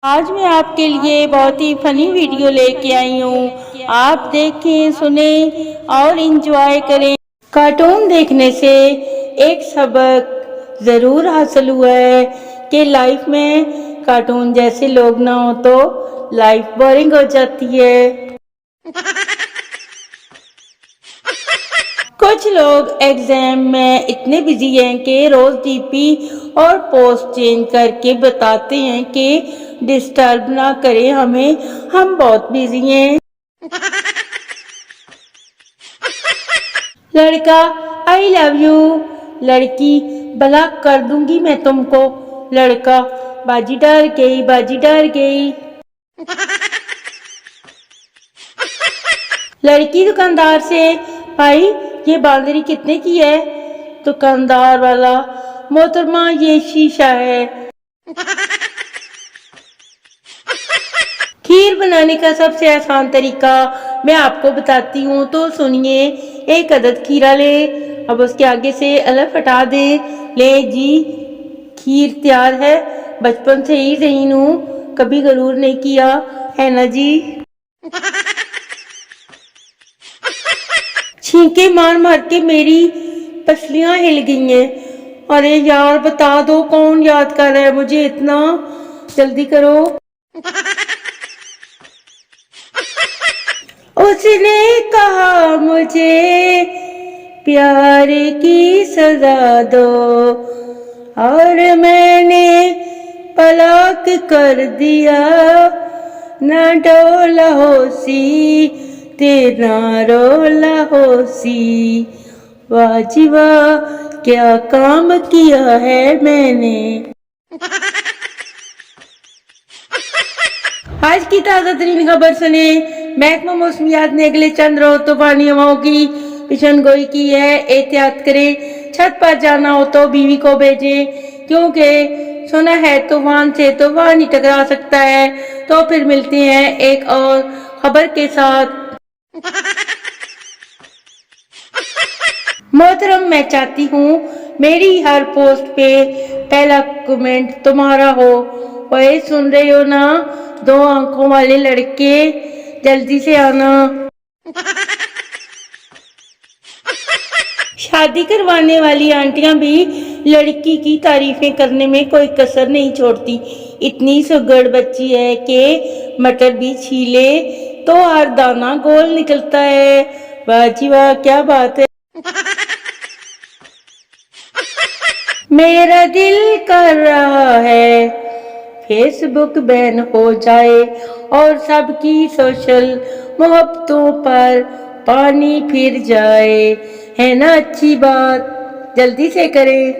آج میں آپ کے لیے بہت ہی فنی ویڈیو لے کے آئی ہوں. آپ دیکھیں، سنیں اور انجوائے کریں. کارٹون دیکھنے سے ایک سبق ضرور حاصل ہوا ہے کہ لائف میں کارٹون جیسے لوگ نہ ہو تو لائف بورنگ ہو جاتی ہے. کچھ لوگ ایگزام میں اتنے بزی ہیں کہ روز ڈی پی اور پوسٹ چینج کر کے بتاتے ہیں کہ ڈسٹرب نہ کریں ہمیں، ہم بہت بزی ہیں. لڑکا آئی لو یو، لڑکی بلاک کر دوں گی میں تم کو. لڑکا باجی ڈر گئی، باجی ڈر گئی. لڑکی دکاندار سے، بھائی یہ باندری کتنے کی ہے؟ دکاندار والا، محترمہ یہ شیشہ ہے. کھیر بنانے کا سب سے آسان طریقہ میں آپ کو بتاتی ہوں تو سنیے. 1 عدد کھیرا لے، اب اس کے آگے سے الف ہٹا دیں. لے جی، کھیر تیار ہے. بچپن سے ہی ذہین ہوں، کبھی غرور نہیں کیا ہے نا جی. چھینکے مار مار کے میری پسلیاں ہل گئی ہیں. ارے یار بتا دو کون یاد کر رہا ہے مجھے اتنا، جلدی کرو. اس نے کہا مجھے پیار کی سزا دو، اور میں نے طلاق کر دیا. نہ ڈولا ہوسی تیرا رولا ہوسی، واہ جی واہ کیا کام کیا ہے میں نے. آج کی تازہ ترین خبر سنیں. محکمہ موسمیات نے اگلے چند روز طوفانی ہواؤں کی پیشن گوئی کی ہے. احتیاط کریں، چھت پر جانا ہو تو بیوی کو بھیجیں، کیونکہ سنا ہے طوفان سے طوفان ہی ٹکرا سکتا ہے. تو پھر ملتے ہیں ایک اور خبر کے ساتھ. محترم، میں چاہتی ہوں میری ہر پوسٹ پہ پہلا کمنٹ تمہارا ہو. وہی سن رہے ہو نا 2 آنکھوں والے لڑکے، جلدی سے آنا. شادی کروانے والی آنٹیاں بھی لڑکی کی تعریفیں کرنے میں کوئی کسر نہیں چھوڑتی. اتنی سگڑ بچی ہے کہ مٹر بھی چھیلے تو ہر دانہ گول نکلتا ہے. واہ جی واہ کیا بات ہے. میرا دل کر رہا ہے فیس بک بین ہو جائے اور سب کی سوشل محبتوں پر پانی پھر جائے. ہے نا اچھی بات؟ جلدی سے کریں.